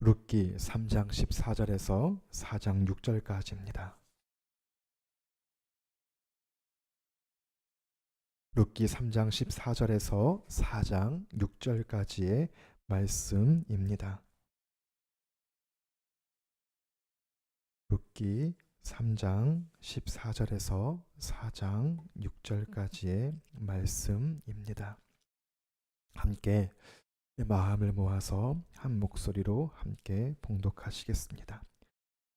룻기 3장 14절에서 4장 6절까지입니다. 룻기 3장 14절에서 4장 6절까지의 말씀입니다. 룻기 3장 14절에서 4장 6절까지의 말씀입니다. 함께 마음을 모아서 한 목소리로 함께 봉독하시겠습니다.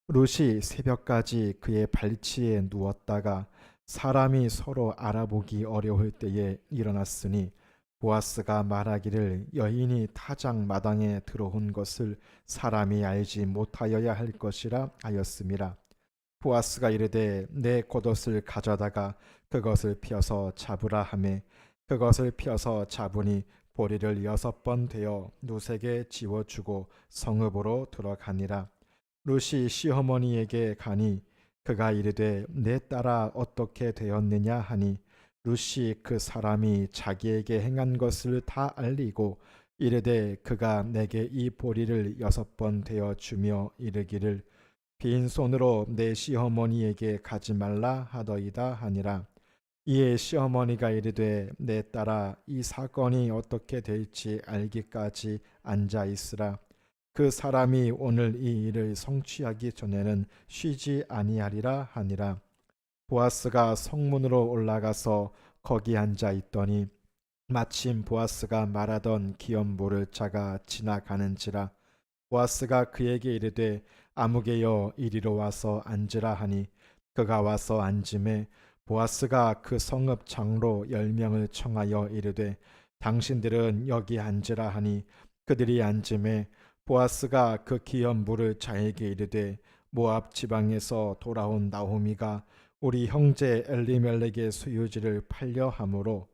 룻이 새벽까지 그의 발치에 누웠다가 사람이 서로 알아보기 어려울 때에 일어났으니 보아스가 말하기를 여인이 타작 마당에 들어온 것을 사람이 알지 못하여야 할 것이라 하였음이라. 보아스가 이르되 내 겉옷을 가져다가 그것을 펴서 잡으라 하매 그것을 펴서 잡으니 보리를 6번 되어 룻에게 지워주고 성읍으로 들어가니라. 룻이 시어머니에게 가니 그가 이르되 내 딸아 어떻게 되었느냐 하니 룻이 그 사람이 자기에게 행한 것을 다 알리고 이르되 그가 내게 이 보리를 6번 되어 주며 이르기를 빈손으로 내 시어머니에게 가지 말라 하더이다 하니라. 이에 시어머니가 이르되 내 딸아 이 사건이 어떻게 될지 알기까지 앉아 있으라. 그 사람이 오늘 이 일을 성취하기 전에는 쉬지 아니하리라 하니라. 보아스가 성문으로 올라가서 거기 앉아 있더니 마침 보아스가 말하던 기업물을 자가 지나가는지라. 보아스가 그에게 이르되 아무개여 이리로 와서 앉으라 하니 그가 와서 앉음에 보아스가 그 성읍 장로 10명을 청하여 이르되 당신들은 여기 앉으라 하니 그들이 앉음에 보아스가 그 기업 물을 자에게 이르되 모압 지방에서 돌아온 나오미가 우리 형제 엘리멜렉의 소유지를 팔려 하므로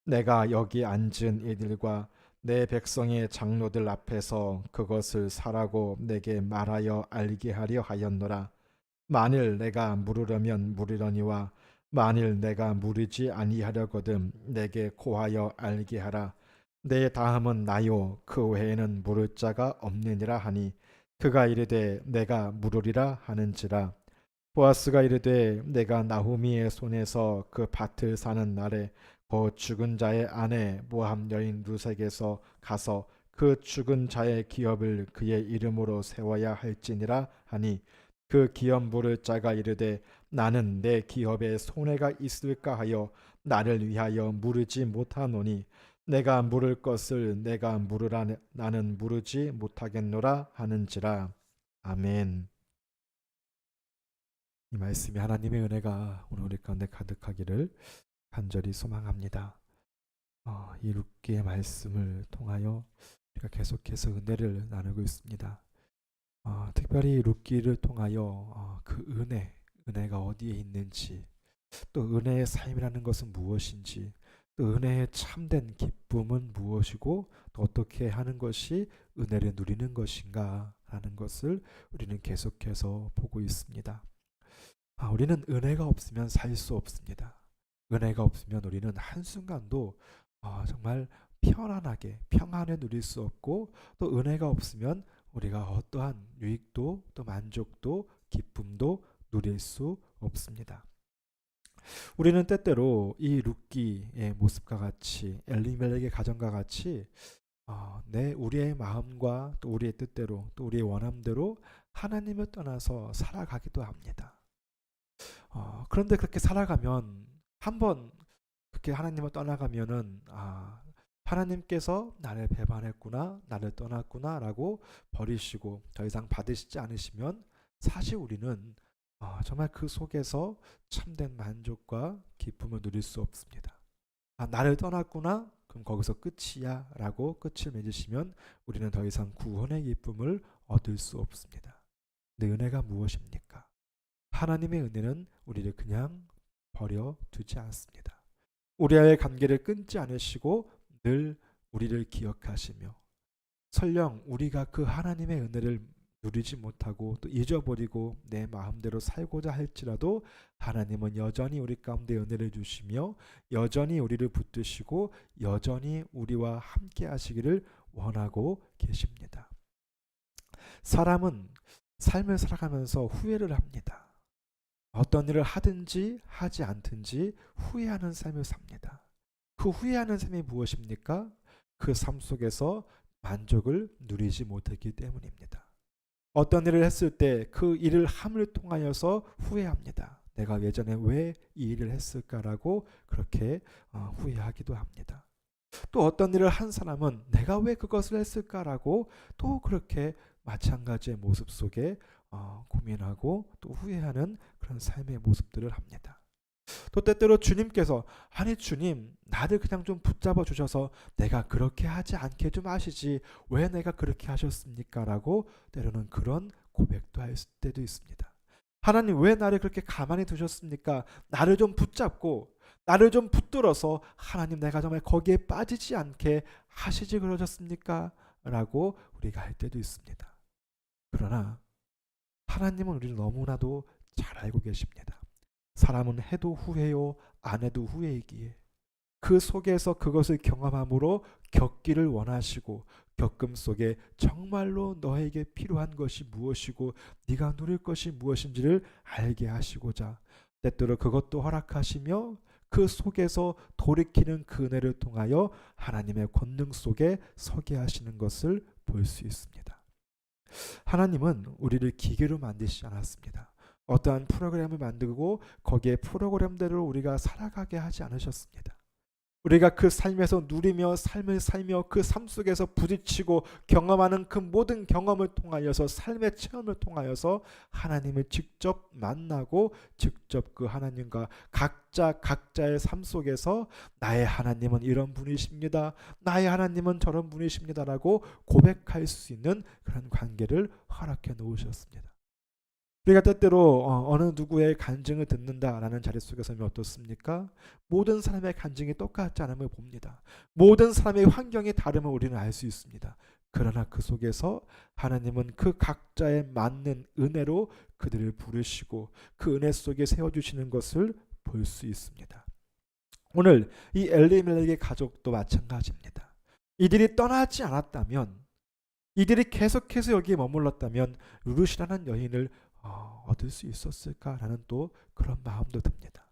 내가 여기 앉은 이들과 내 백성의 장로들 앞에서 그것을 사라고 내게 말하여 알게 하려 하였노라. 만일 내가 물으려면 물으려니와 만일 내가 물으지 아니하려거든 내게 고하여 알게 하라. 내 다음은 나요 그 외에는 물을 자가 없느니라 하니 그가 이르되 내가 물으리라 하는지라. 보아스가 이르되 내가 나후미의 손에서 그 밭을 사는 날에 그 죽은 자의 아내 모압 여인 룻에게서 가서 그 죽은 자의 기업을 그의 이름으로 세워야 할지니라 하니 그 기업 물을 자가 이르되 나는 내 기업에 손해가 있을까 하여 나를 위하여 물으지 못하노니 내가 물을 것을 내가 물으라 나는 물으지 못하겠노라 하는지라. 아멘. 이 말씀이 하나님의 은혜가 오늘 우리 가운데 가득하기를 간절히 소망합니다. 이 룻기의 말씀을 통하여 우리가 계속해서 은혜를 나누고 있습니다. 특별히 룻기를 통하여 그 은혜가 어디에 있는지, 또 은혜의 삶이라는 것은 무엇인지, 또 은혜의 참된 기쁨은 무엇이고 또 어떻게 하는 것이 은혜를 누리는 것인가 라는 것을 우리는 계속해서 보고 있습니다. 우리는 은혜가 없으면 살 수 없습니다. 은혜가 없으면 우리는 한순간도 정말 편안하게 평안을 누릴 수 없고 또 은혜가 없으면 우리가 어떠한 유익도 또 만족도 기쁨도 누릴 수 없습니다. 우리는 때때로 이 룻기의 모습과 같이 엘리멜렉의 가정과 같이 우리의 마음과 또 우리의 뜻대로 또 우리의 원함대로 하나님을 떠나서 살아가기도 합니다. 그런데 그렇게 살아가면 한번 그렇게 하나님을 떠나가면은 하나님께서 나를 배반했구나, 나를 떠났구나 라고 버리시고 더 이상 받으시지 않으시면 사실 우리는 정말 그 속에서 참된 만족과 기쁨을 누릴 수 없습니다. 나를 떠났구나? 그럼 거기서 끝이야 라고 끝을 맺으시면 우리는 더 이상 구원의 기쁨을 얻을 수 없습니다. 내 은혜가 무엇입니까? 하나님의 은혜는 우리를 그냥 버려두지 않습니다. 우리와의 관계를 끊지 않으시고 늘 우리를 기억하시며 설령 우리가 그 하나님의 은혜를 누리지 못하고 또 잊어버리고 내 마음대로 살고자 할지라도 하나님은 여전히 우리 가운데 은혜를 주시며 여전히 우리를 붙드시고 여전히 우리와 함께 하시기를 원하고 계십니다. 사람은 삶을 살아가면서 후회를 합니다. 어떤 일을 하든지 하지 않든지 후회하는 삶을 삽니다. 그 후회하는 삶이 무엇입니까? 그 삶 속에서 만족을 누리지 못했기 때문입니다. 어떤 일을 했을 때 그 일을 함을 통하여서 후회합니다. 내가 예전에 왜 이 일을 했을까라고 그렇게 후회하기도 합니다. 또 어떤 일을 한 사람은 내가 왜 그것을 했을까라고 또 그렇게 마찬가지의 모습 속에 고민하고 또 후회하는 그런 삶의 모습들을 합니다. 또 때때로 주님께서 아니 주님 나를 그냥 좀 붙잡아 주셔서 내가 그렇게 하지 않게 좀 하시지 왜 내가 그렇게 하셨습니까? 라고 때로는 그런 고백도 할 때도 있습니다. 하나님 왜 나를 그렇게 가만히 두셨습니까? 나를 좀 붙잡고 나를 좀 붙들어서 하나님 내가 정말 거기에 빠지지 않게 하시지 그러셨습니까? 라고 우리가 할 때도 있습니다. 그러나 하나님은 우리를 너무나도 잘 알고 계십니다. 사람은 해도 후회요 안 해도 후회이기에 그 속에서 그것을 경험함으로 겪기를 원하시고 겪음 속에 정말로 너에게 필요한 것이 무엇이고 네가 누릴 것이 무엇인지를 알게 하시고자 때때로 그것도 허락하시며 그 속에서 돌이키는 그 은혜를 통하여 하나님의 권능 속에 서게 하시는 것을 볼 수 있습니다. 하나님은 우리를 기계로 만드시지 않았습니다. 어떠한 프로그램을 만들고 거기에 프로그램대로 우리가 살아가게 하지 않으셨습니다. 우리가 그 삶에서 누리며 삶을 살며 그 삶 속에서 부딪히고 경험하는 그 모든 경험을 통하여서 삶의 체험을 통하여서 하나님을 직접 만나고 직접 그 하나님과 각자의 삶 속에서 나의 하나님은 이런 분이십니다. 나의 하나님은 저런 분이십니다라고 고백할 수 있는 그런 관계를 허락해 놓으셨습니다. 우리가 때때로 어느 누구의 간증을 듣는다라는 자리 속에서는 어떻습니까? 모든 사람의 간증이 똑같지 않음을 봅니다. 모든 사람의 환경이 다름을 우리는 알 수 있습니다. 그러나 그 속에서 하나님은 그 각자에 맞는 은혜로 그들을 부르시고 그 은혜 속에 세워주시는 것을 볼 수 있습니다. 오늘 이 엘리멜렉의 가족도 마찬가지입니다. 이들이 떠나지 않았다면, 이들이 계속해서 여기에 머물렀다면 루룻이라는 여인을 얻을 수 있었을까라는 또 그런 마음도 듭니다.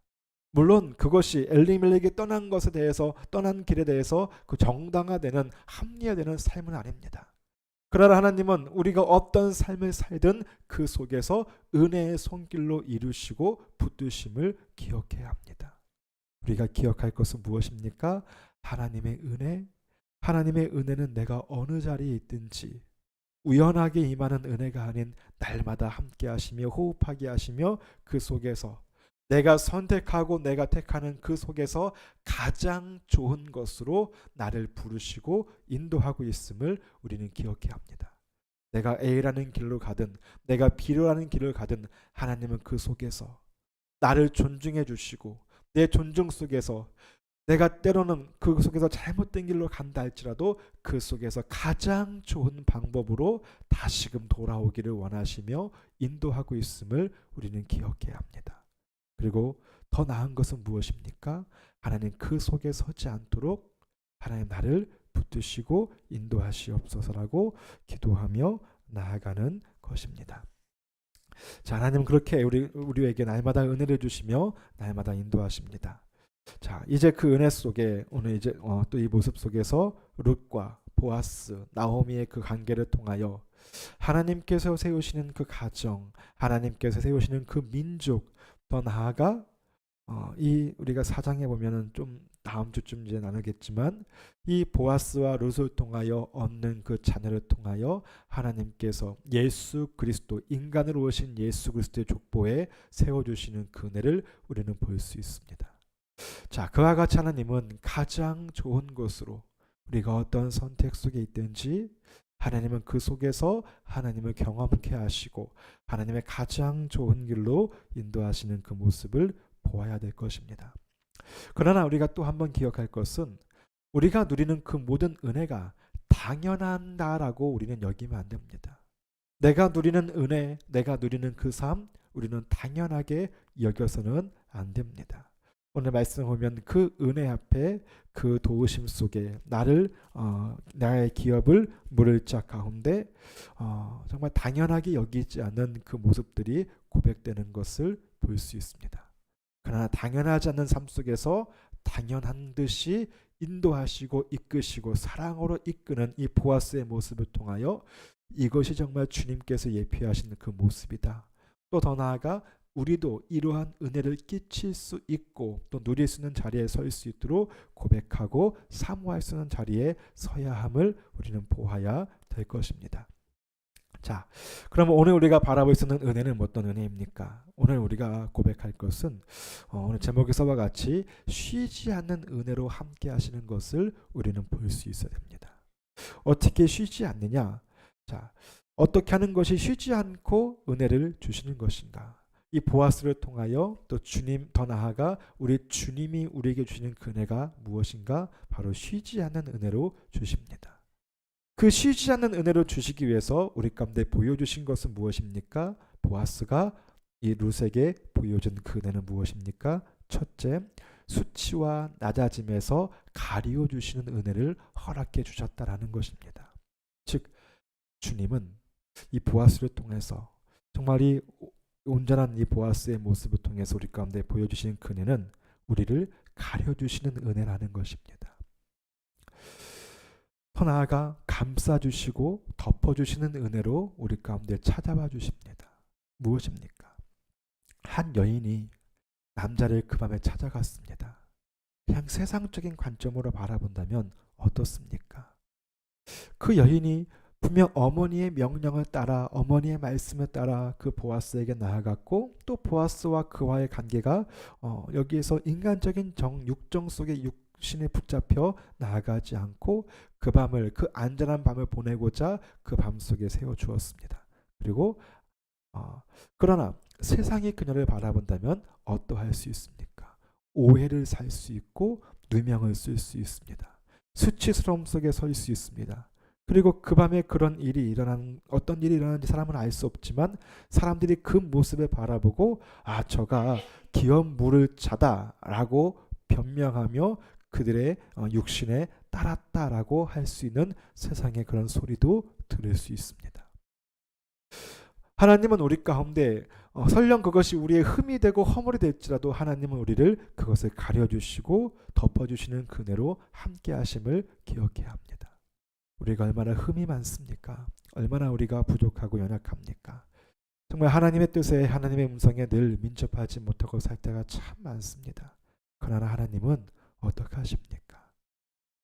물론 그것이 엘리멜렉이 떠난 것에 대해서 떠난 길에 대해서 그 정당화되는 합리화되는 삶은 아닙니다. 그러나 하나님은 우리가 어떤 삶을 살든 그 속에서 은혜의 손길로 이루시고 붙드심을 기억해야 합니다. 우리가 기억할 것은 무엇입니까? 하나님의 은혜, 하나님의 은혜는 내가 어느 자리에 있든지 우연하게 임하는 은혜가 아닌 날마다 함께 하시며 호흡하게 하시며 그 속에서 내가 선택하고 내가 택하는 그 속에서 가장 좋은 것으로 나를 부르시고 인도하고 있음을 우리는 기억해야 합니다. 내가 A라는 길로 가든 내가 B라는 길을 가든 하나님은 그 속에서 나를 존중해 주시고 내 존중 속에서 내가 때로는 그 속에서 잘못된 길로 간다 할지라도 그 속에서 가장 좋은 방법으로 다시금 돌아오기를 원하시며 인도하고 있음을 우리는 기억해야 합니다. 그리고 더 나은 것은 무엇입니까? 하나님 그 속에 서지 않도록 하나님 나를 붙드시고 인도하시옵소서라고 기도하며 나아가는 것입니다. 자, 하나님은 그렇게 우리에게 날마다 은혜를 주시며 날마다 인도하십니다. 자, 이제 그 은혜 속에 오늘 이제 또 이 모습 속에서 룻과 보아스, 나오미의 그 관계를 통하여 하나님께서 세우시는 그 가정, 하나님께서 세우시는 그 민족, 더 나아가 이 우리가 사장에 보면은 좀 다음 주쯤 이제 나누겠지만 이 보아스와 룻을 통하여 얻는 그 자녀를 통하여 하나님께서 예수 그리스도 인간으로 오신 예수 그리스도의 족보에 세워주시는 그 은혜를 우리는 볼 수 있습니다. 자, 그와 같이 하나님은 가장 좋은 것으로 우리가 어떤 선택 속에 있든지 하나님은 그 속에서 하나님을 경험케 하시고 하나님의 가장 좋은 길로 인도하시는 그 모습을 보아야 될 것입니다. 그러나 우리가 또 한번 기억할 것은 우리가 누리는 그 모든 은혜가 당연한다라고 우리는 여기면 안 됩니다. 내가 누리는 은혜, 내가 누리는 그 삶, 우리는 당연하게 여겨서는 안 됩니다. 오늘 말씀을 보면 그 은혜 앞에 그 도우심 속에 나의 기업을 물을 자 가운데 정말 당연하게 여기지 않는 그 모습들이 고백되는 것을 볼 수 있습니다. 그러나 당연하지 않는 삶 속에서 당연한 듯이 인도하시고 이끄시고 사랑으로 이끄는 이 보아스의 모습을 통하여 이것이 정말 주님께서 예표하신 그 모습이다. 또 더 나아가 우리도 이러한 은혜를 끼칠 수 있고 또 누릴 수 있는 자리에 설 수 있도록 고백하고 사모할 수 있는 자리에 서야 함을 우리는 보아야 될 것입니다. 자, 그럼 오늘 우리가 바라볼 수 있는 은혜는 어떤 은혜입니까? 오늘 우리가 고백할 것은 오늘 제목에서와 같이 쉬지 않는 은혜로 함께 하시는 것을 우리는 볼 수 있어야 됩니다. 어떻게 쉬지 않느냐? 자, 어떻게 하는 것이 쉬지 않고 은혜를 주시는 것인가? 이 보아스를 통하여 또 주님, 더 나아가 우리 주님이 우리에게 주시는 그 은혜가 무엇인가? 바로 쉬지 않는 은혜로 주십니다. 그 쉬지 않는 은혜로 주시기 위해서 우리 가운데 보여주신 것은 무엇입니까? 보아스가 이 룻에게 보여준 그 은혜는 무엇입니까? 첫째, 수치와 낮아짐에서 가리워 주시는 은혜를 허락해 주셨다라는 것입니다. 즉 주님은 이 보아스를 통해서 정말 이 온전한 이 보아스의 모습을 통해서 우리 가운데 보여주시는 그 은혜는 우리를 가려주시는 은혜라는 것입니다. 더 나아가 감싸주시고 덮어주시는 은혜로 우리 가운데 찾아와 주십니다. 무엇입니까? 한 여인이 남자를 그 밤에 찾아갔습니다. 그냥 세상적인 관점으로 바라본다면 어떻습니까? 그 여인이 분명 어머니의 명령을 따라 어머니의 말씀을 따라 그 보아스에게 나아갔고 또 보아스와 그와의 관계가 여기에서 인간적인 육정 속의 육신에 붙잡혀 나아가지 않고 그 밤을 그 안전한 밤을 보내고자 그 밤 속에 세워주었습니다. 그리고 그러나 세상이 그녀를 바라본다면 어떠할 수 있습니까? 오해를 살 수 있고 누명을 쓸 수 있습니다. 수치스러움 속에 설 수 있습니다. 그리고 그 밤에 어떤 일이 일어나는지 사람은 알 수 없지만 사람들이 그 모습을 바라보고 저가 기업 물을 자다라고 변명하며 그들의 육신에 따랐다라고 할 수 있는 세상의 그런 소리도 들을 수 있습니다. 하나님은 우리 가운데 설령 그것이 우리의 흠이 되고 허물이 될지라도 하나님은 우리를 그것을 가려주시고 덮어주시는 그네로 함께 하심을 기억해야 합니다. 우리가 얼마나 흠이 많습니까? 얼마나 우리가 부족하고 연약합니까? 정말 하나님의 뜻에 하나님의 음성에 늘 민첩하지 못하고 살 때가 참 많습니다. 그러나 하나님은 어떻게 하십니까?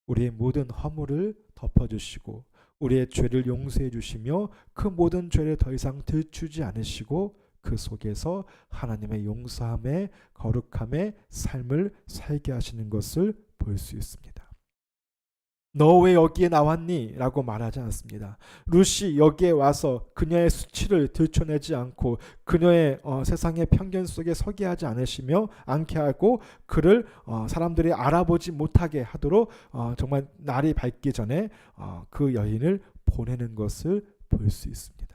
우리의 모든 허물을 덮어주시고 우리의 죄를 용서해 주시며 그 모든 죄를 더 이상 들추지 않으시고 그 속에서 하나님의 용서함에 거룩함의 삶을 살게 하시는 것을 볼 수 있습니다. 너 왜 여기에 나왔니? 라고 말하지 않습니다. 룻이 여기에 와서 그녀의 수치를 들춰내지 않고 그녀의 세상의 편견 속에 서게 하지 않게 하고 그를 사람들이 알아보지 못하게 하도록 정말 날이 밝기 전에 그 여인을 보내는 것을 볼 수 있습니다.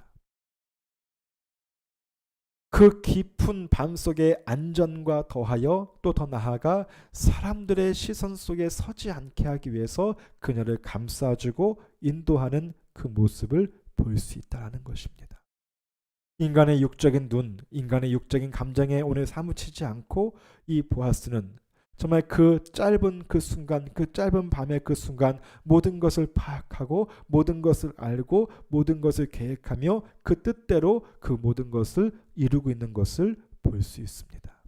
그 깊은 밤속의 안전과 더하여 또 더 나아가 사람들의 시선 속에 서지 않게 하기 위해서 그녀를 감싸주고 인도하는 그 모습을 볼 수 있다는 것입니다. 인간의 육적인 눈, 인간의 육적인 감정에 오늘 사무치지 않고 이 보아스는 정말 그 짧은 그 순간, 그 짧은 밤의 그 순간 모든 것을 파악하고 모든 것을 알고 모든 것을 계획하며 그 뜻대로 그 모든 것을 이루고 있는 것을 볼 수 있습니다.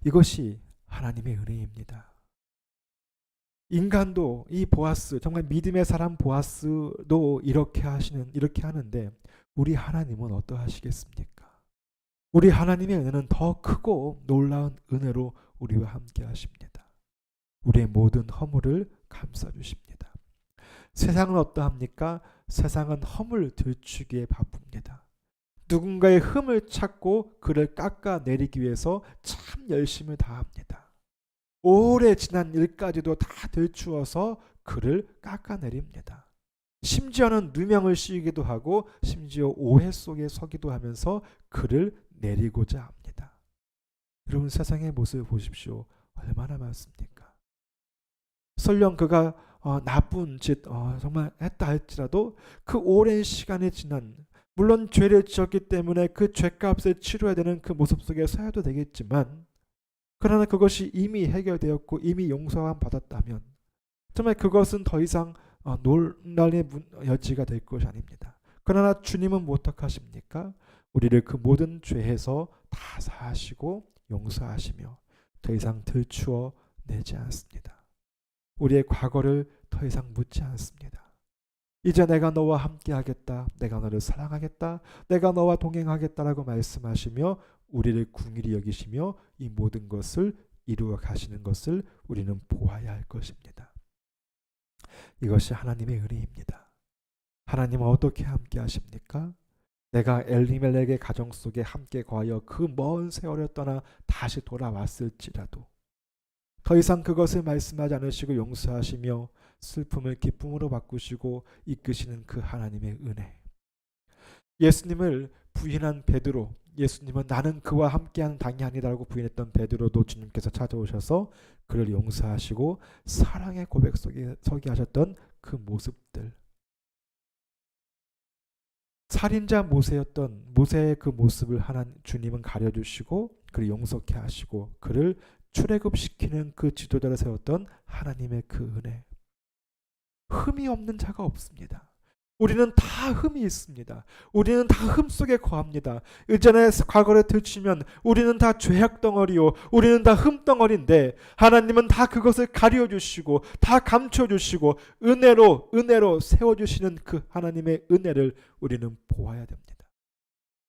이것이 하나님의 은혜입니다. 인간도 이 보아스, 정말 믿음의 사람 보아스도 이렇게 하는데 우리 하나님은 어떠하시겠습니까? 우리 하나님의 은혜는 더 크고 놀라운 은혜로 우리와 함께 하십니다. 우리의 모든 허물을 감싸주십니다. 세상은 어떠합니까? 세상은 허물 들추기에 바쁩니다. 누군가의 흠을 찾고 그를 깎아내리기 위해서 참 열심을 다합니다. 오래 지난 일까지도 다 들추어서 그를 깎아내립니다. 심지어는 누명을 씌우기도 하고 심지어 오해 속에 서기도 하면서 그를 내리고자 합니다. 여러분 세상의 모습을 보십시오. 얼마나 많습니까? 설령 그가 나쁜 짓 정말 했다 할지라도 그 오랜 시간이 지난, 물론 죄를 지었기 때문에 그 죄값을 치러야 되는 그 모습 속에 서야도 되겠지만, 그러나 그것이 이미 해결되었고 이미 용서함 받았다면 정말 그것은 더 이상 논란의 여지가 될 것이 아닙니다. 그러나 주님은 어떻게 하십니까? 우리를 그 모든 죄에서 다 사하시고 용서하시며 더 이상 들추어 내지 않습니다. 우리의 과거를 더 이상 묻지 않습니다. 이제 내가 너와 함께 하겠다, 내가 너를 사랑하겠다, 내가 너와 동행하겠다라고 말씀하시며 우리를 긍휼히 여기시며 이 모든 것을 이루어 가시는 것을 우리는 보아야 할 것입니다. 이것이 하나님의 은혜입니다. 하나님은 어떻게 함께 하십니까? 내가 엘리멜렉의 가정 속에 함께 거하여 그 먼 세월을 떠나 다시 돌아왔을지라도 더 이상 그것을 말씀하지 않으시고 용서하시며 슬픔을 기쁨으로 바꾸시고 이끄시는 그 하나님의 은혜. 예수님을 부인한 베드로, 예수님은 나는 그와 함께하는 당이 아니다라고 부인했던 베드로도 주님께서 찾아오셔서 그를 용서하시고 사랑의 고백 속에 서게 하셨던 그 모습들, 살인자 모세의 그 모습을 주님은 가려주시고 그를 용서케 하시고 그를 출애굽시키는 그 지도자를 세웠던 하나님의 그 은혜. 흠이 없는 자가 없습니다. 우리는 다 흠이 있습니다. 우리는 다 흠 속에 거합니다. 이전에 과거를 들추면 우리는 다 죄악 덩어리요, 우리는 다 흠 덩어리인데 하나님은 다 그것을 가려주시고 다 감춰주시고 은혜로 세워주시는 그 하나님의 은혜를 우리는 보아야 됩니다.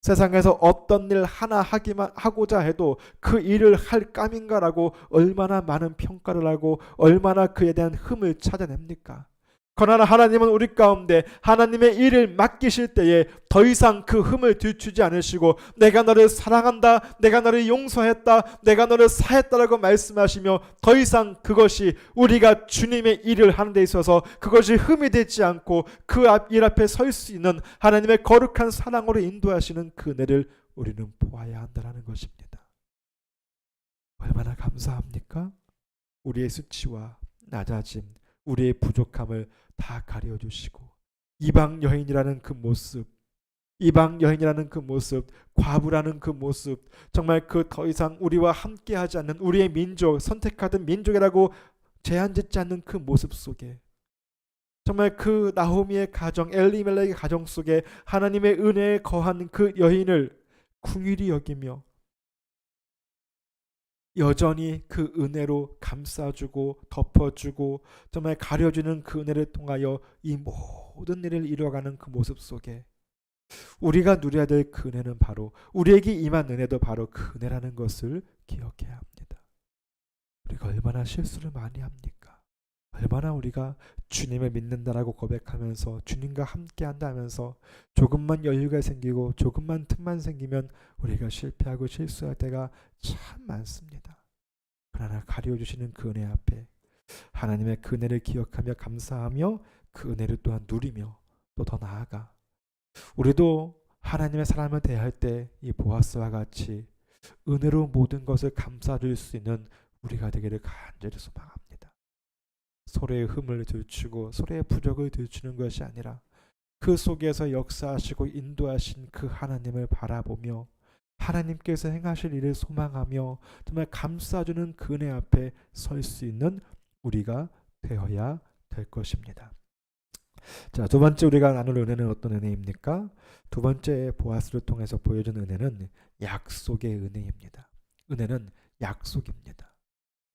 세상에서 어떤 일 하나 하고자 해도 그 일을 할 감인가라고 얼마나 많은 평가를 하고 얼마나 그에 대한 흠을 찾아냅니까? 그러나 하나님은 우리 가운데 하나님의 일을 맡기실 때에 더 이상 그 흠을 들추지 않으시고 내가 너를 사랑한다, 내가 너를 용서했다, 내가 너를 사했다라고 말씀하시며 더 이상 그것이 우리가 주님의 일을 하는 데 있어서 그것이 흠이 되지 않고 그 일 앞에 설 수 있는 하나님의 거룩한 사랑으로 인도하시는 그 은혜를 우리는 보아야 한다는 것입니다. 얼마나 감사합니까? 우리의 수치와 낮아짐, 우리의 부족함을 다 가려주시고 이방 여인이라는 그 모습, 과부라는 그 모습, 정말 그 더 이상 우리와 함께하지 않는 우리의 민족, 선택하던 민족이라고 제한짓지 않는 그 모습 속에 정말 그 나오미의 가정, 엘리멜렉의 가정 속에 하나님의 은혜에 거한 그 여인을 긍휼히 여기며 여전히 그 은혜로 감싸주고 덮어주고 정말 가려주는 그 은혜를 통하여 이 모든 일을 이루어가는 그 모습 속에 우리가 누려야 될 그 은혜는 바로, 우리에게 임한 은혜도 바로 그 은혜라는 것을 기억해야 합니다. 우리가 얼마나 실수를 많이 합니까? 얼마나 우리가 주님을 믿는다라고 고백하면서 주님과 함께한다 하면서 조금만 여유가 생기고 조금만 틈만 생기면 우리가 실패하고 실수할 때가 참 많습니다. 그러나 가려주시는 그 은혜 앞에 하나님의 그 은혜를 기억하며 감사하며 그 은혜를 또한 누리며 또 더 나아가 우리도 하나님의 사람을 대할 때 이 보아스와 같이 은혜로 모든 것을 감싸줄 수 있는 우리가 되기를 간절히 소망합니다. 서로의 흠을 들추고 서로의 부족을 들추는 것이 아니라 그 속에서 역사하시고 인도하신 그 하나님을 바라보며 하나님께서 행하실 일을 소망하며 정말 감싸주는 그 은혜 앞에 설 수 있는 우리가 되어야 될 것입니다. 자, 두 번째 우리가 나눌 은혜는 어떤 은혜입니까? 두 번째 보아스를 통해서 보여준 은혜는 약속의 은혜입니다. 은혜는 약속입니다.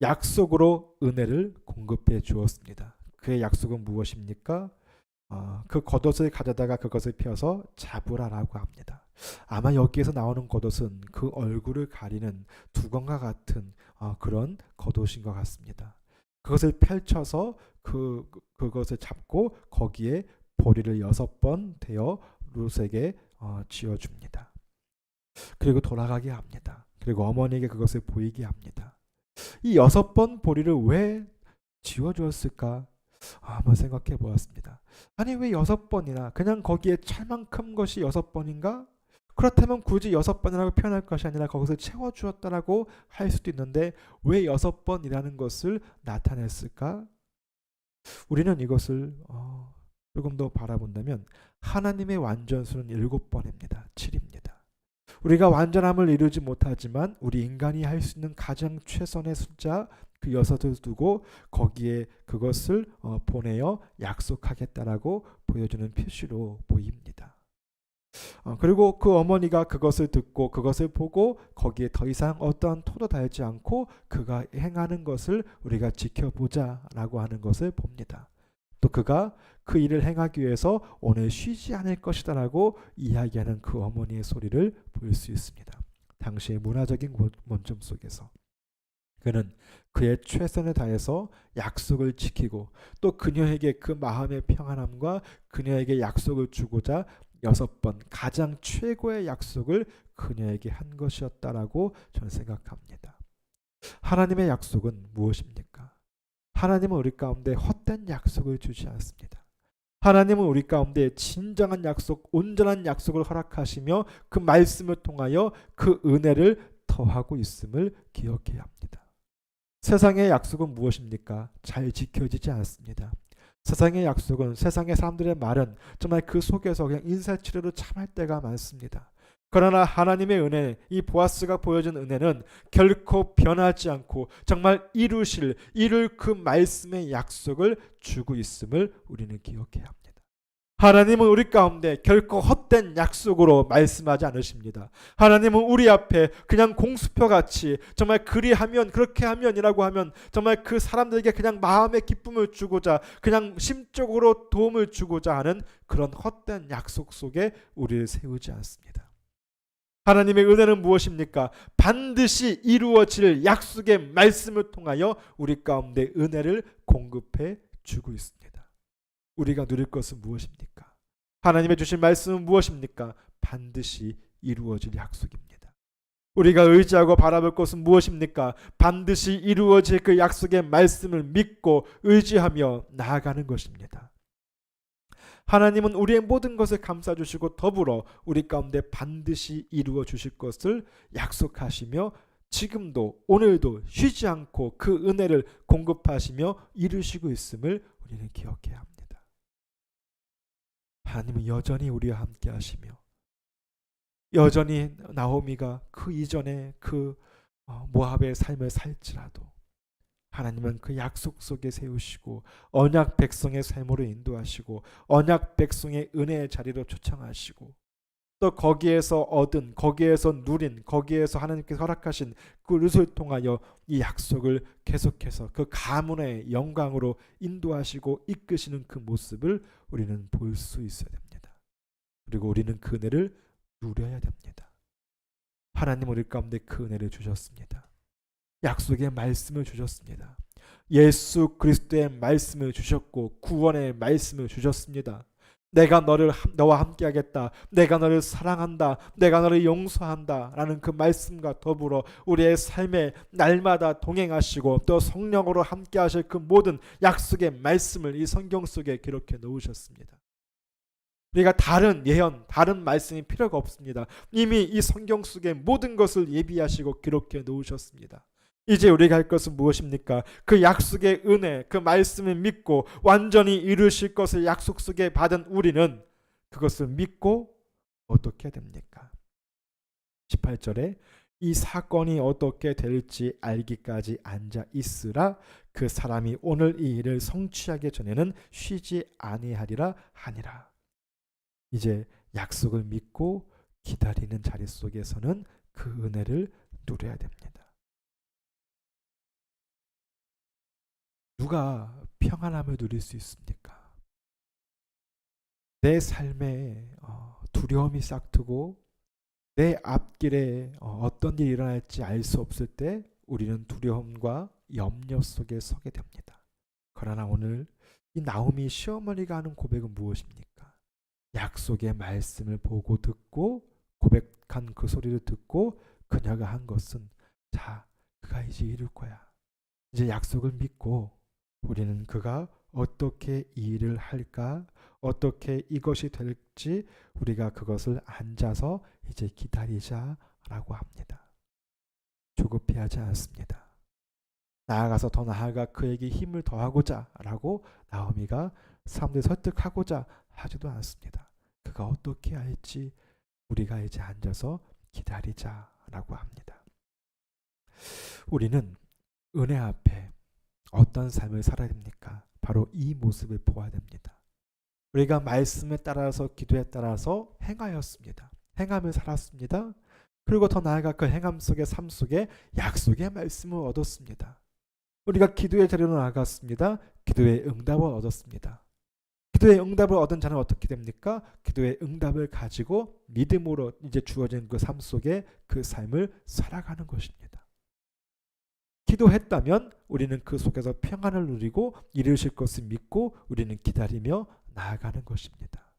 약속으로 은혜를 공급해 주었습니다. 그의 약속은 무엇입니까? 그 겉옷을 가져다가 그것을 펴서 잡으라라고 합니다. 아마 여기에서 나오는 겉옷은 그 얼굴을 가리는 두건과 같은 그런 겉옷인 것 같습니다. 그것을 펼쳐서 그것을 잡고 거기에 보리를 6번 대어 룻에게 쥐어줍니다. 그리고 돌아가게 합니다. 그리고 어머니에게 그것을 보이게 합니다. 이 6번 보리를 왜 지워주었을까? 한번 생각해 보았습니다. 아니 왜 6번이나 그냥 거기에 찰만큼 것이 6번인가? 그렇다면 굳이 6번이라고 표현할 것이 아니라 거기서 채워주었다라고 할 수도 있는데 왜 6번이라는 것을 나타냈을까? 우리는 이것을 조금 더 바라본다면 하나님의 완전수는 7번입니다. 7입니다. 우리가 완전함을 이루지 못하지만 우리 인간이 할 수 있는 가장 최선의 숫자 그 6을 두고 거기에 그것을 보내어 약속하겠다라고 보여주는 표시로 보입니다. 그리고 그 어머니가 그것을 듣고 그것을 보고 거기에 더 이상 어떠한 토도 달지 않고 그가 행하는 것을 우리가 지켜보자라고 하는 것을 봅니다. 또 그가 그 일을 행하기 위해서 오늘 쉬지 않을 것이다라고 이야기하는 그 어머니의 소리를 볼 수 있습니다. 당시의 문화적인 원점 속에서 그는 그의 최선을 다해서 약속을 지키고 또 그녀에게 그 마음의 평안함과 그녀에게 약속을 주고자 6번 가장 최고의 약속을 그녀에게 한 것이었다라고 저는 생각합니다. 하나님의 약속은 무엇입니까? 하나님은 우리 가운데 헛된 약속을 주지 않습니다. 하나님은 우리 가운데 진정한 약속, 온전한 약속을 허락하시며 그 말씀을 통하여 그 은혜를 더하고 있음을 기억해야 합니다. 세상의 약속은 무엇입니까? 잘 지켜지지 않습니다. 세상의 약속은, 세상의 사람들의 말은 정말 그 속에서 그냥 인사치레로 참할 때가 많습니다. 그러나 하나님의 은혜, 이 보아스가 보여준 은혜는 결코 변하지 않고 정말 이룰 그 말씀의 약속을 주고 있음을 우리는 기억해야 합니다. 하나님은 우리 가운데 결코 헛된 약속으로 말씀하지 않으십니다. 하나님은 우리 앞에 그냥 공수표같이 정말 그리하면 그렇게 하면이라고 하면 정말 그 사람들에게 그냥 마음의 기쁨을 주고자 그냥 심적으로 도움을 주고자 하는 그런 헛된 약속 속에 우리를 세우지 않습니다. 하나님의 은혜는 무엇입니까? 반드시 이루어질 약속의 말씀을 통하여 우리 가운데 은혜를 공급해 주고 있습니다. 우리가 누릴 것은 무엇입니까? 하나님의 주신 말씀은 무엇입니까? 반드시 이루어질 약속입니다. 우리가 의지하고 바라볼 것은 무엇입니까? 반드시 이루어질 그 약속의 말씀을 믿고 의지하며 나아가는 것입니다. 하나님은 우리의 모든 것을 감싸주시고 더불어 우리 가운데 반드시 이루어 주실 것을 약속하시며 지금도 오늘도 쉬지 않고 그 은혜를 공급하시며 이루시고 있음을 우리는 기억해야 합니다. 하나님은 여전히 우리와 함께 하시며 여전히 나오미가 그 이전에 그 모압의 삶을 살지라도 하나님은 그 약속 속에 세우시고 언약 백성의 삶으로 인도하시고 언약 백성의 은혜의 자리로 초청하시고 또 거기에서 얻은, 거기에서 누린, 거기에서 하나님께서 허락하신 그 룻을 통하여 이 약속을 계속해서 그 가문의 영광으로 인도하시고 이끄시는 그 모습을 우리는 볼 수 있어야 됩니다. 그리고 우리는 그 은혜를 누려야 됩니다. 하나님 우리 가운데 그 은혜를 주셨습니다. 약속의 말씀을 주셨습니다. 예수 그리스도의 말씀을 주셨고 구원의 말씀을 주셨습니다. 내가 너와 함께하겠다. 내가 너를 사랑한다. 내가 너를 용서한다. 라는 그 말씀과 더불어 우리의 삶에 날마다 동행하시고 또 성령으로 함께하실 그 모든 약속의 말씀을 이 성경 속에 기록해 놓으셨습니다. 우리가 다른 예언, 다른 말씀이 필요가 없습니다. 이미 이 성경 속에 모든 것을 예비하시고 기록해 놓으셨습니다. 이제 우리가 할 것은 무엇입니까? 그 약속의 은혜, 그 말씀을 믿고 완전히 이루실 것을 약속 속에 받은 우리는 그것을 믿고 어떻게 됩니까? 18절에 이 사건이 어떻게 될지 알기까지 앉아 있으라. 그 사람이 오늘 이 일을 성취하기 전에는 쉬지 아니하리라 하니라. 이제 약속을 믿고 기다리는 자리 속에서는 그 은혜를 누려야 됩니다. 누가 평안함을 누릴 수 있습니까? 내 삶에 두려움이 싹트고 내 앞길에 어떤 일이 일어날지 알 수 없을 때 우리는 두려움과 염려 속에 서게 됩니다. 그러나 오늘 이 나오미 시어머니가 하는 고백은 무엇입니까? 약속의 말씀을 보고 듣고 고백한 그 소리를 듣고 그녀가 한 것은 자, 그가 이제 이룰 거야. 이제 약속을 믿고 우리는 그가 어떻게 이 일을 할까? 어떻게 이것이 될지 우리가 그것을 앉아서 이제 기다리자라고 합니다. 조급해하지 않습니다. 나아가서 더 나아가 그에게 힘을 더하고자 라고 나오미가 사람들 설득하고자 하지도 않습니다. 그가 어떻게 할지 우리가 이제 앉아서 기다리자라고 합니다. 우리는 은혜 앞에 어떤 삶을 살아야 됩니까? 바로 이 모습을 보아야 됩니다. 우리가 말씀에 따라서 기도에 따라서 행하였습니다. 행함을 살았습니다. 그리고 더 나아가 그 행함 속의 삶 속에 약속의 말씀을 얻었습니다. 우리가 기도의 자리로 나아갔습니다. 기도의 응답을 얻었습니다. 기도의 응답을 얻은 자는 어떻게 됩니까? 기도의 응답을 가지고 믿음으로 이제 주어진 그 삶 속에 그 삶을 살아가는 것입니다. 기도했다면 우리는 그 속에서 평안을 누리고 이루실 것을 믿고 우리는 기다리며 나아가는 것입니다.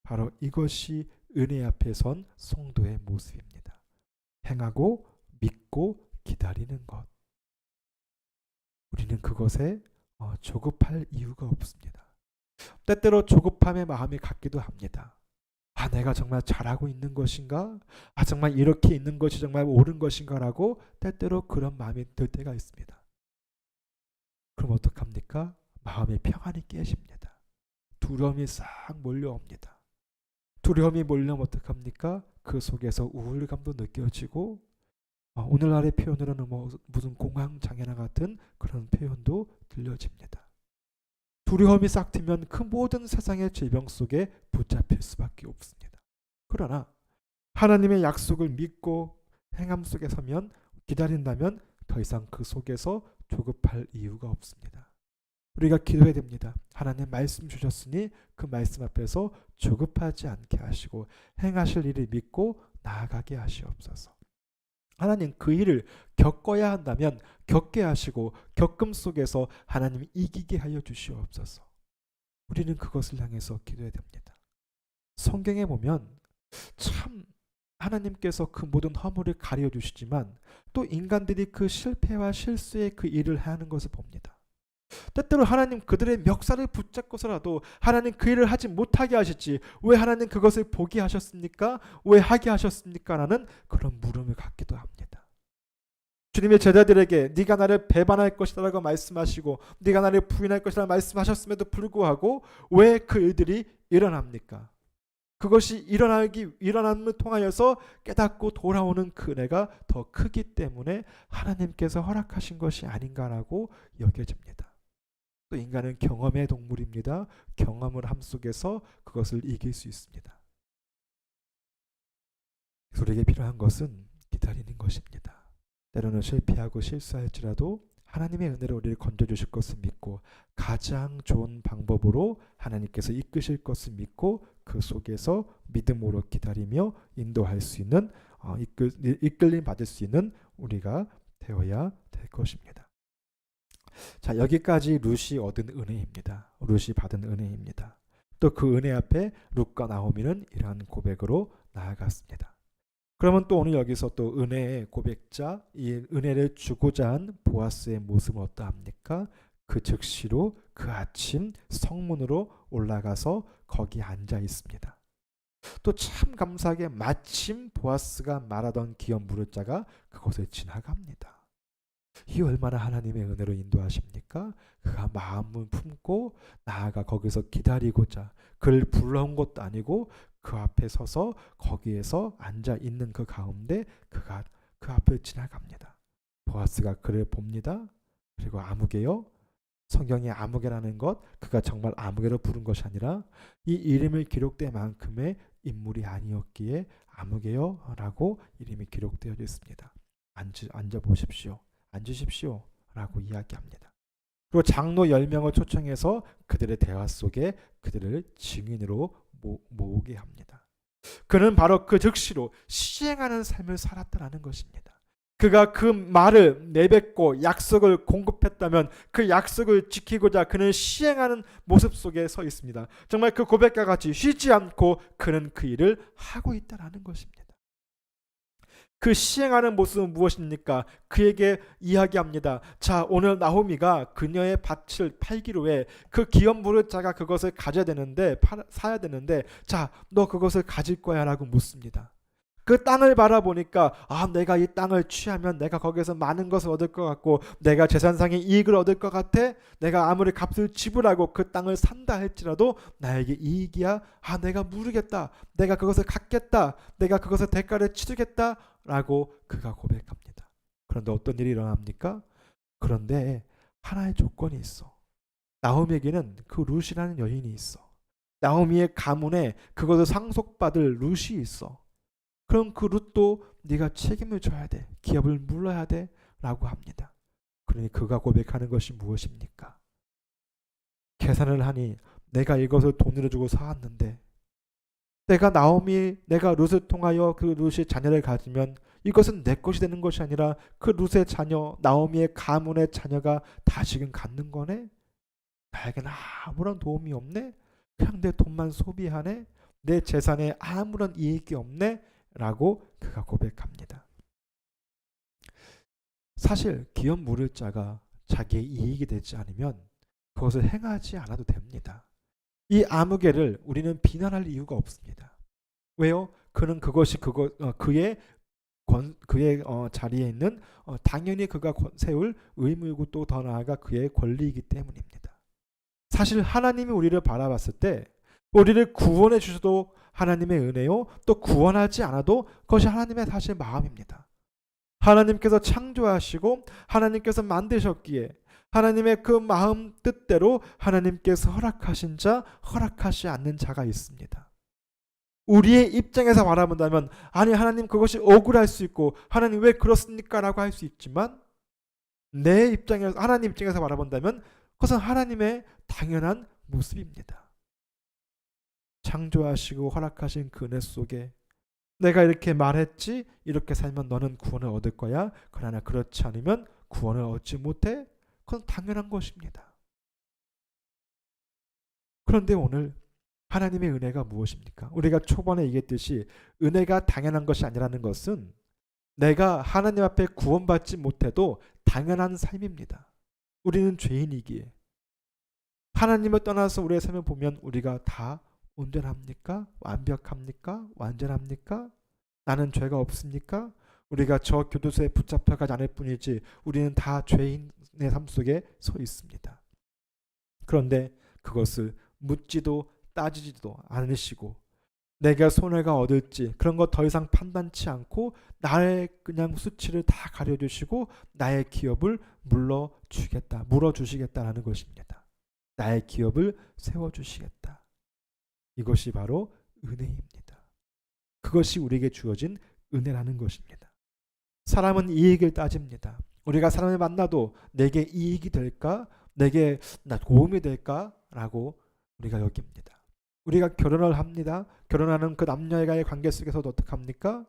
바로 이것이 은혜 앞에 선 성도의 모습입니다. 행하고 믿고 기다리는 것. 우리는 그것에 조급할 이유가 없습니다. 때때로 조급함의 마음이 갖기도 합니다. 내가 정말 잘하고 있는 것인가? 정말 이렇게 있는 것이 정말 옳은 것인가? 라고 때때로 그런 마음이 들 때가 있습니다. 그럼 어떡합니까? 마음의 평안이 깨집니다. 두려움이 싹 몰려옵니다. 두려움이 몰려오면 어떡합니까? 그 속에서 우울감도 느껴지고 오늘날의 표현으로는 무슨 공황장애나 같은 그런 표현도 들려집니다. 두려움이 싹 트면 그 모든 세상의 질병 속에 붙잡힐 수밖에 없습니다. 그러나 하나님의 약속을 믿고 행함 속에 서면 기다린다면 더 이상 그 속에서 조급할 이유가 없습니다. 우리가 기도해야 됩니다. 하나님 말씀 주셨으니 그 말씀 앞에서 조급하지 않게 하시고 행하실 일을 믿고 나아가게 하시옵소서. 하나님 그 일을 겪어야 한다면 겪게 하시고 겪음 속에서 하나님 이기게 하여 주시옵소서. 우리는 그것을 향해서 기도해야 됩니다. 성경에 보면 참 하나님께서 그 모든 허물을 가려 주시지만 또 인간들이 그 실패와 실수의 그 일을 하는 것을 봅니다. 때때로 하나님 그들의 멱살을 붙잡고서라도 하나님 그 일을 하지 못하게 하셨지 왜 하나님 그것을 보게 하셨습니까? 왜 하게 하셨습니까? 라는 그런 물음을 갖기도 합니다. 주님의 제자들에게 네가 나를 배반할 것이다 라고 말씀하시고 네가 나를 부인할 것이라 말씀하셨음에도 불구하고 왜 그 일들이 일어납니까? 그것이 일어남을 통하여서 깨닫고 돌아오는 그 은혜가 더 크기 때문에 하나님께서 허락하신 것이 아닌가라고 여겨집니다. 또 인간은 경험의 동물입니다. 경험을 함 속에서 그것을 이길 수 있습니다. 우리에게 필요한 것은 기다리는 것입니다. 때로는 실패하고 실수할지라도 하나님의 은혜로 우리를 건져주실 것을 믿고 가장 좋은 방법으로 하나님께서 이끄실 것을 믿고 그 속에서 믿음으로 기다리며 인도할 수 있는 이끌림 받을 수 있는 우리가 되어야 될 것입니다. 자, 여기까지 룻이 얻은 은혜입니다. 룻이 받은 은혜입니다. 또 그 은혜 앞에 룻과 나오미는 이러한 고백으로 나아갔습니다. 그러면 또 오늘 여기서 또 은혜의 고백자, 이 은혜를 주고자 한 보아스의 모습은 어떠합니까? 그 즉시로 그 아침 성문으로 올라가서 거기 앉아 있습니다. 또 참 감사하게 마침 보아스가 말하던 기업 물을 자가 그곳을 지나갑니다. 이 얼마나 하나님의 은혜로 인도하십니까? 그가 마음을 품고 나아가 거기서 기다리고자 그를 불러온 것도 아니고 그 앞에 서서 거기에서 앉아 있는 그 가운데 그가 그 앞을 지나갑니다. 보아스가 그를 봅니다. 그리고 아무개요. 성경에 아무개라는 것 그가 정말 아무개로 부른 것이 아니라 이 이름을 기록된 만큼의 인물이 아니었기에 아무개요 라고 이름이 기록되어 있습니다. 앉아 보십시오. 앉으십시오 라고 이야기합니다. 그리고 장로 10명을 초청해서 그들의 대화 속에 그들을 증인으로 모으게 합니다. 그는 바로 그 즉시로 시행하는 삶을 살았다는 것입니다. 그가 그 말을 내뱉고 약속을 공급했다면 그 약속을 지키고자 그는 시행하는 모습 속에 서 있습니다. 정말 그 고백과 같이 쉬지 않고 그는 그 일을 하고 있다는 것입니다. 그 시행하는 모습은 무엇입니까? 그에게 이야기합니다. 자, 오늘 나오미가 그녀의 밭을 팔기로 해. 그 기업 물을 자가 그것을 가져야 되는데, 사야 되는데, 자, 너 그것을 가질 거야 라고 묻습니다. 그 땅을 바라보니까 내가 이 땅을 취하면 내가 거기서 많은 것을 얻을 것 같고 내가 재산상의 이익을 얻을 것 같아. 내가 아무리 값을 지불하고 그 땅을 산다 할지라도 나에게 이익이야. 내가 모르겠다. 내가 그것을 갖겠다. 내가 그것을 대가를 치르겠다 라고 그가 고백합니다. 그런데 어떤 일이 일어납니까? 그런데 하나의 조건이 있어. 나오미에게는 그 룻이라는 여인이 있어. 나오미의 가문에 그것을 상속받을 룻이 있어. 그럼 그 룻도 네가 책임을 져야 돼. 기업을 물러야 돼. 라고 합니다. 그러니 그가 고백하는 것이 무엇입니까? 계산을 하니 내가 이것을 돈으로 주고 사왔는데 내가 룻을 통하여 그 룻의 자녀를 가지면 이것은 내 것이 되는 것이 아니라 그 룻의 자녀, 나오미의 가문의 자녀가 다시금 갖는 거네? 나에게는 아무런 도움이 없네? 그냥 내 돈만 소비하네? 내 재산에 아무런 이익이 없네? 라고 그가 고백합니다. 사실 기업 물을 자가 자기의 이익이 되지 않으면 그것을 행하지 않아도 됩니다. 이 아무개를 우리는 비난할 이유가 없습니다. 왜요? 그는 그것이 그의 자리에 있는 당연히 그가 세울 의무이고 또 더 나아가 그의 권리이기 때문입니다. 사실 하나님이 우리를 바라봤을 때 우리를 구원해 주셔도 하나님의 은혜요. 또 구원하지 않아도 그것이 하나님의 사실 마음입니다. 하나님께서 창조하시고 하나님께서 만드셨기에 하나님의 그 마음 뜻대로 하나님께서 허락하신 자, 허락하지 않는 자가 있습니다. 우리의 입장에서 바라본다면 아니 하나님 그것이 억울할 수 있고 하나님 왜 그렇습니까? 라고 할 수 있지만 내 입장에서 하나님 입장에서 바라본다면 그것은 하나님의 당연한 모습입니다. 창조하시고 허락하신 그 은혜 속에 내가 이렇게 말했지 이렇게 살면 너는 구원을 얻을 거야. 그러나 그렇지 않으면 구원을 얻지 못해. 그건 당연한 것입니다. 그런데 오늘 하나님의 은혜가 무엇입니까? 우리가 초반에 얘기했듯이 은혜가 당연한 것이 아니라는 것은 내가 하나님 앞에 구원받지 못해도 당연한 삶입니다. 우리는 죄인이기에 하나님을 떠나서 우리의 삶을 보면 우리가 다 온전합니까? 완벽합니까? 완전합니까? 나는 죄가 없습니까? 우리가 저 교도소에 붙잡혀가지 않을 뿐이지 우리는 다 죄인의 삶 속에 서 있습니다. 그런데 그것을 묻지도 따지지도 않으시고 내가 손해가 얻을지 그런 거 더 이상 판단치 않고 나의 그냥 수치를 다 가려주시고 나의 기업을 물어주시겠다라는 것입니다. 나의 기업을 세워주시겠다. 이것이 바로 은혜입니다. 그것이 우리에게 주어진 은혜라는 것입니다. 사람은 이익을 따집니다. 우리가 사람을 만나도 내게 이익이 될까? 내게 도움이 될까? 라고 우리가 여깁니다. 우리가 결혼을 합니다. 결혼하는 그 남녀와의 관계 속에서도 어떻게 합니까?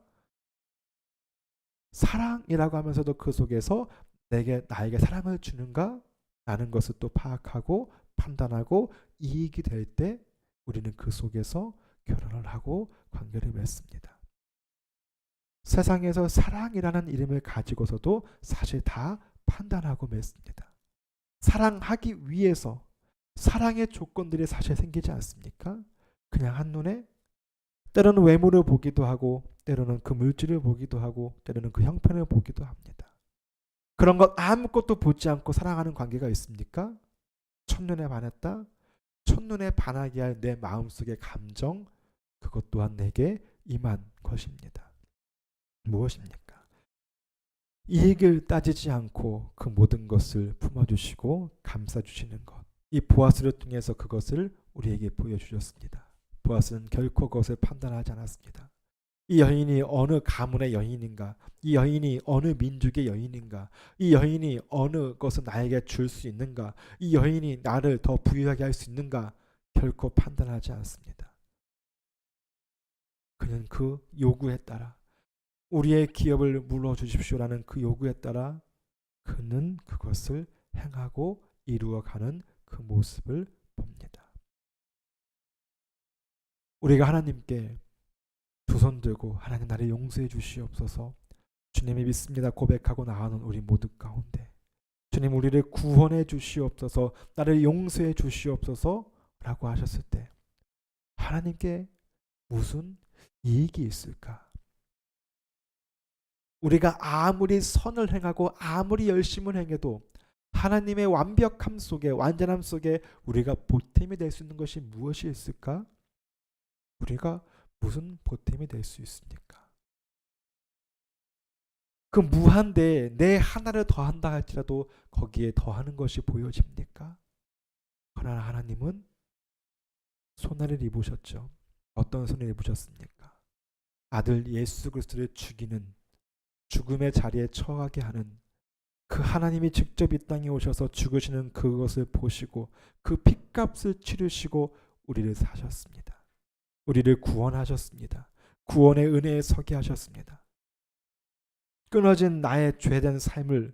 사랑이라고 하면서도 그 속에서 나에게 사랑을 주는가? 라는 것을 또 파악하고 판단하고 이익이 될 때 우리는 그 속에서 결혼을 하고 관계를 맺습니다. 세상에서 사랑이라는 이름을 가지고서도 사실 다 판단하고 맺습니다. 사랑하기 위해서 사랑의 조건들이 사실 생기지 않습니까? 그냥 한눈에 때로는 외모를 보기도 하고 때로는 그 물질을 보기도 하고 때로는 그 형편을 보기도 합니다. 그런 것 아무것도 보지 않고 사랑하는 관계가 있습니까? 첫눈에 반했다? 첫눈에 반하게 할 내 마음속의 감정 그것 또한 내게 임한 것입니다. 무엇입니까? 이익을 따지지 않고 그 모든 것을 품어주시고 감싸주시는 것. 이 보아스를 통해서 그것을 우리에게 보여주셨습니다. 보아스는 결코 그것을 판단하지 않았습니다. 이 여인이 어느 가문의 여인인가? 이 여인이 어느 민족의 여인인가? 이 여인이 어느 것을 나에게 줄 수 있는가? 이 여인이 나를 더 부유하게 할 수 있는가? 결코 판단하지 않습니다. 그는 그 요구에 따라 우리의 기업을 물어주십시오라는 그 요구에 따라 그는 그것을 행하고 이루어가는 그 모습을 봅니다. 우리가 하나님께 두 손 들고 하나님 나를 용서해 주시옵소서 주님이 믿습니다 고백하고 나아오는 우리 모두 가운데 주님 우리를 구원해 주시옵소서, 나를 용서해 주시옵소서 라고 하셨을 때 하나님께 무슨 이익이 있을까? 우리가 아무리 선을 행하고 아무리 열심을 행해도 하나님의 완벽함 속에, 완전함 속에 우리가 보탬이 될 수 있는 것이 무엇이 있을까? 우리가 무슨 보탬이 될 수 있습니까? 그 무한대에 내 하나를 더한다 할지라도 거기에 더하는 것이 보여집니까? 그러나 하나님은 손해를 입으셨죠. 어떤 손해를 입으셨습니까? 아들 예수 그리스도를 죽이는, 죽음의 자리에 처하게 하는 그 하나님이 직접 이 땅에 오셔서 죽으시는 그것을 보시고 그 핏값을 치르시고 우리를 사셨습니다. 우리를 구원하셨습니다. 구원의 은혜에 서게 하셨습니다. 끊어진 나의 죄된 삶을,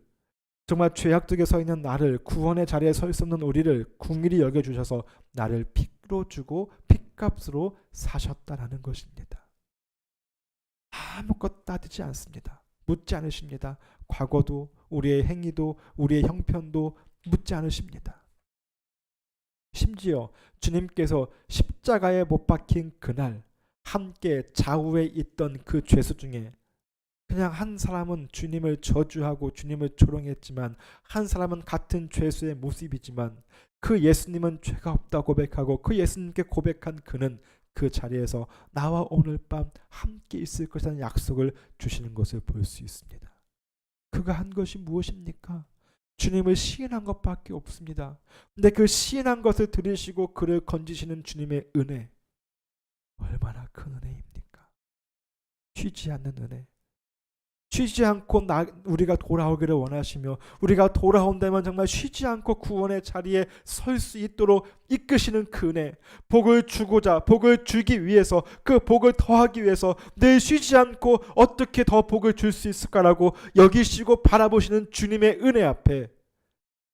정말 죄악되게 서 있는 나를, 구원의 자리에 설 수 없는 우리를 긍휼히 여겨주셔서 나를 피로 주고 핏값으로 사셨다라는 것입니다. 아무것도 따지지 않습니다. 묻지 않으십니다. 과거도, 우리의 행위도, 우리의 형편도 묻지 않으십니다. 심지어 주님께서 십자가에 못 박힌 그날 함께 좌우에 있던 그 죄수 중에 그냥 한 사람은 주님을 저주하고 주님을 조롱했지만 한 사람은 같은 죄수의 모습이지만 그 예수님은 죄가 없다 고백하고 그 예수님께 고백한 그는 그 자리에서 나와 오늘 밤 함께 있을 것이라는 약속을 주시는 것을 볼 수 있습니다. 그가 한 것이 무엇입니까? 주님을 시인한 것밖에 없습니다. 근데 그 시인한 것을 들으시고 그를 건지시는 주님의 은혜, 얼마나 큰 은혜입니까? 쉬지 않는 은혜, 쉬지 않고 우리가 돌아오기를 원하시며 우리가 돌아온다면 정말 쉬지 않고 구원의 자리에 설 수 있도록 이끄시는 그 은혜, 복을 주고자, 복을 주기 위해서, 그 복을 더하기 위해서 늘 쉬지 않고 어떻게 더 복을 줄 수 있을까라고 여기시고 바라보시는 주님의 은혜 앞에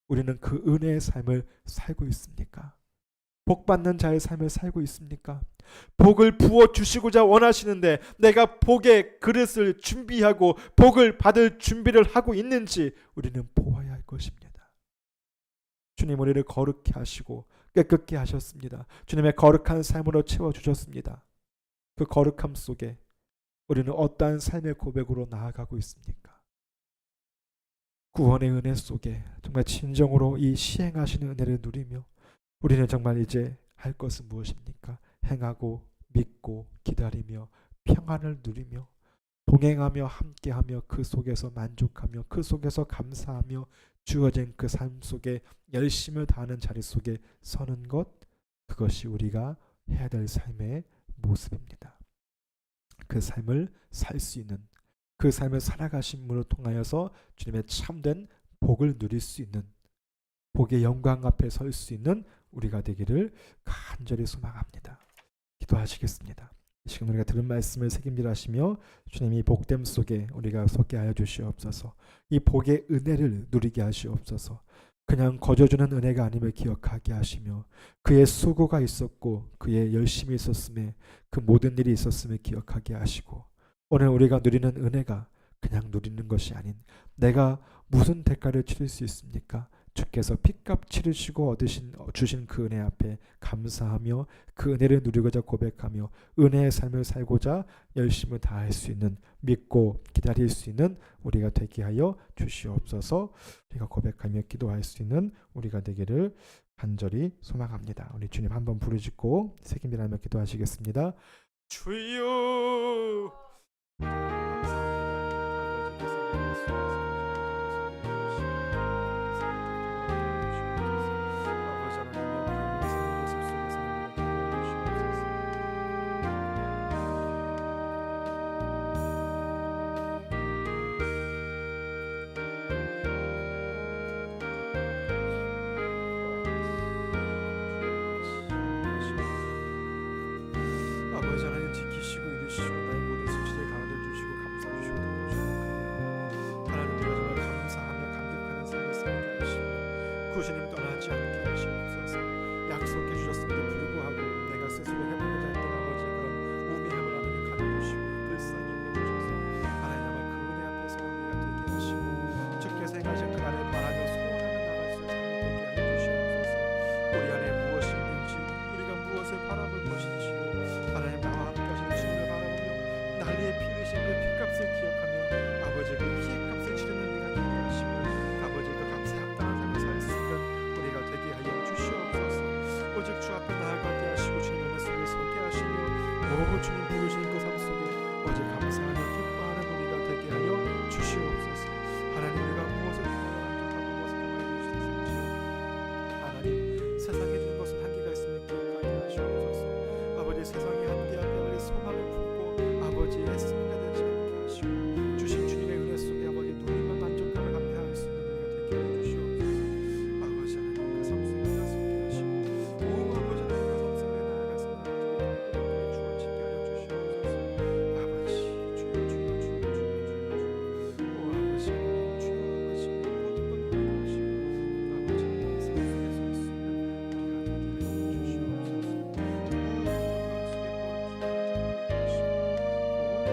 우리는 그 은혜의 삶을 살고 있습니까? 복 받는 자의 삶을 살고 있습니까? 복을 부어 주시고자 원하시는데 내가 복의 그릇을 준비하고 복을 받을 준비를 하고 있는지 우리는 보아야 할 것입니다. 주님 우리를 거룩히 하시고 깨끗게 하셨습니다. 주님의 거룩한 삶으로 채워주셨습니다. 그 거룩함 속에 우리는 어떠한 삶의 고백으로 나아가고 있습니까? 구원의 은혜 속에 정말 진정으로 이 시행하시는 은혜를 누리며 우리는 정말 이제 할 것은 무엇입니까? 행하고 믿고 기다리며 평안을 누리며 동행하며 함께하며 그 속에서 만족하며 그 속에서 감사하며 주어진 그 삶 속에 열심을 다하는 자리 속에 서는 것, 그것이 우리가 해야 될 삶의 모습입니다. 그 삶을 살 수 있는, 그 삶을 살아가심으로 통하여서 주님의 참된 복을 누릴 수 있는, 복의 영광 앞에 설 수 있는 우리가 되기를 간절히 소망합니다. 기도하시겠습니다. 이 시간 우리가 들은 말씀을 새김질하시며 주님이 복됨 속에 우리가 서게 하여 주시옵소서. 이 복의 은혜를 누리게 하시옵소서. 그냥 거저주는 은혜가 아님을 기억하게 하시며 그의 수고가 있었고 그의 열심이 있었음에 그 모든 일이 있었음을 기억하게 하시고 오늘 우리가 누리는 은혜가 그냥 누리는 것이 아닌 내가 무슨 대가를 치를 수 있습니까? 주께서 핏값 치르시고 주신 그 은혜 앞에 감사하며 그 은혜를 누리고자 고백하며 은혜의 삶을 살고자 열심을 다할 수 있는, 믿고 기다릴 수 있는 우리가 되게 하여 주시옵소서. 우리가 고백하며 기도할 수 있는 우리가 되기를 간절히 소망합니다. 우리 주님 한번 부르짖고 새김질하며 기도하시겠습니다. 주여 아버지 하나님 지키시고 이루시고 나의 모든 수치를 강화해 주시고 감사해 주시고 도와주시고 하나님 우리가 정말 감사하며 감격하는 삶을 살게 하시고 구주님 떠나지 않게 하시옵소서. 약속해 주셨음에도 불구하고 내가 스스로 해보고자 했던 아버지의 그런 우매함을 하나님 가져주시고 불쌍히 여겨주셔서 하나님 정말 그 은혜 앞에서 주님 부르신 그 삶 속에 오직 감사하며 기뻐하는 우리가 되게 하여 주시옵소서. 하나님, 우리가 무엇을 만족하고 무엇을 통하여 주시옵소서. 하나님, 세상에 준 것은 한계가 있으면 기억하게 하시옵소서. 아버지, 세상의 한계 앞에 우리 소망을 품고 아버지의 승리가 되지 않게 하시고 주신 주님의 은혜 속에 아버지 누리며 만족하며 감사할 수 있는 우리가 되게 하여 주시옵소서. 아버지 하나님, 그 삶 속에 나서게 하시고 오 아버지 하나님, 그 삶 속에 나아가서 주어지게 하여 주시옵소서. 아버지, 주여 주여 주여 주여 주여 오 아버지 하나님, 주여 아버지 모든 것 도와주시고 아버지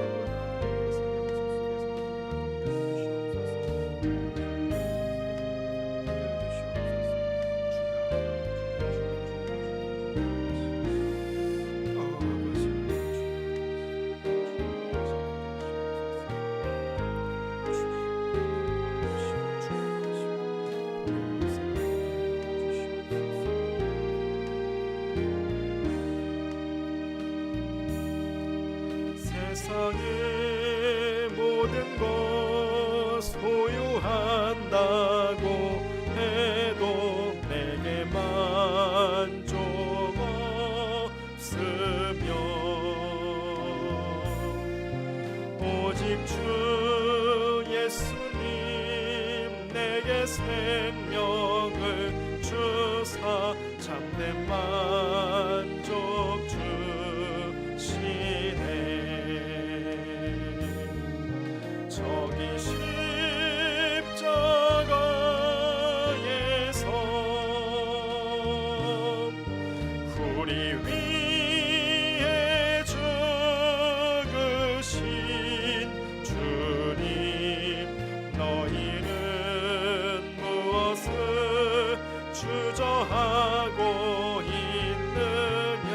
하나님, 삶 속에 설 수 있는 우리가 되게 하여 주시옵소서. 세상의 모든 것 소유한다고 해도 내게 만족 없으며 오직 주 예수님 내게 생명을 주사 참된 만족 주시네. 저기 십자가에서 우리 위에 죽으신 주님, 너희는 무엇을 주저하고 있느냐.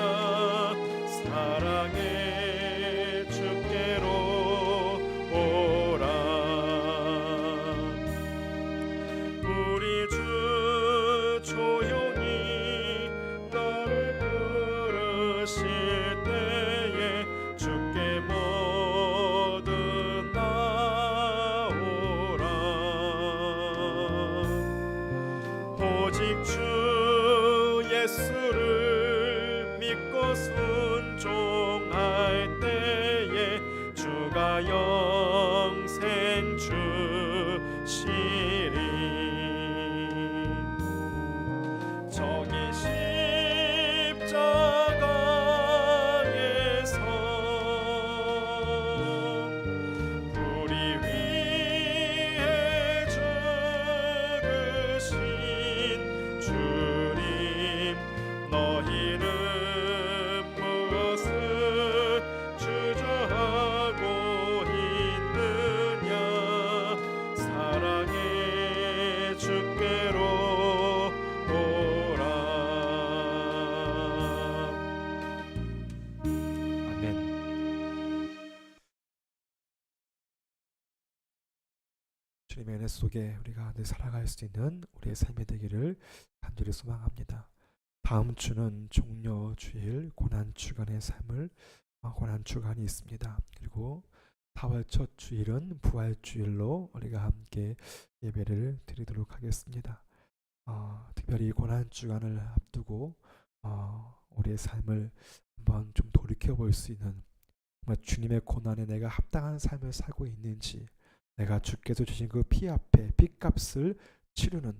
사랑의 주께로 오라. 우리 주 조용히 너를 부르실 때에 주께 모두 나오라. 오직 주 예수를 믿고 순종할 때에 주가 영생 주시리. 저기 십자가에서 우리 위에 죽으신 주님, 너희는 무엇을 주저하고 있느냐. 사랑의 주께로 오라. 아멘. 주님의 은혜 속에 우리가 늘 살아갈 수 있는 우리의 삶이 되기를 간절히 소망합니다. 다음 주는 종려 주일 고난 주간의 삶을 고난 주간이 있습니다. 그리고 4월 첫 주일은 부활 주일로 우리가 함께 예배를 드리도록 하겠습니다. 특별히 고난 주간을 앞두고 우리의 삶을 한번 좀 돌이켜 볼 수 있는, 정말 주님의 고난에 내가 합당한 삶을 살고 있는지, 내가 주께서 주신 그 피 앞에 핏값을 치르는,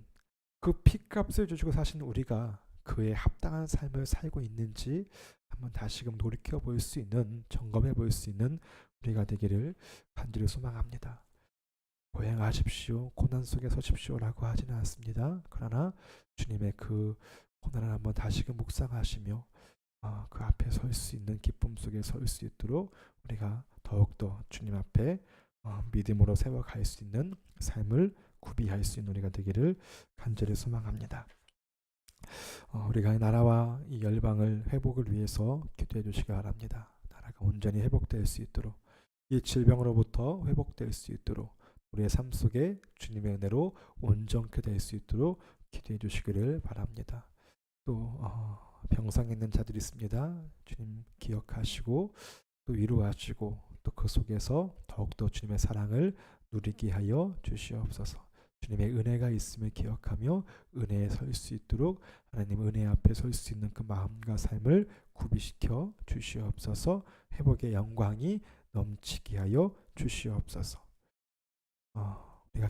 그 핏값을 주시고 사신 우리가 그에 합당한 삶을 살고 있는지 한번 다시금 돌이켜 볼 수 있는, 점검해 볼 수 있는 우리가 되기를 간절히 소망합니다. 고행하십시오, 고난 속에 서십시오라고 하지는 않습니다. 그러나 주님의 그 고난을 한번 다시금 묵상하시며 그 앞에 설 수 있는, 기쁨 속에 설 수 있도록 우리가 더욱더 주님 앞에 믿음으로 세워갈 수 있는 삶을 구비할 수 있는 우리가 되기를 간절히 소망합니다. 우리가 이 나라와 이 열방을 회복을 위해서 기도해 주시기 바랍니다. 나라가 온전히 회복될 수 있도록, 이 질병으로부터 회복될 수 있도록, 우리의 삶 속에 주님의 은혜로 온전케 될 수 있도록 기도해 주시기를 바랍니다. 또 병상에 있는 자들이 있습니다. 주님 기억하시고 또 위로하시고 또 그 속에서 더욱더 주님의 사랑을 누리게 하여 주시옵소서. 주님의 은혜가 있음을 기억하며 은혜에 설 수 있도록 하나님 은혜 앞에 설 수 있는 그 마음과 삶을 구비시켜 주시옵소서. 회복의 영광이 넘치게 하여 주시옵소서. 우리가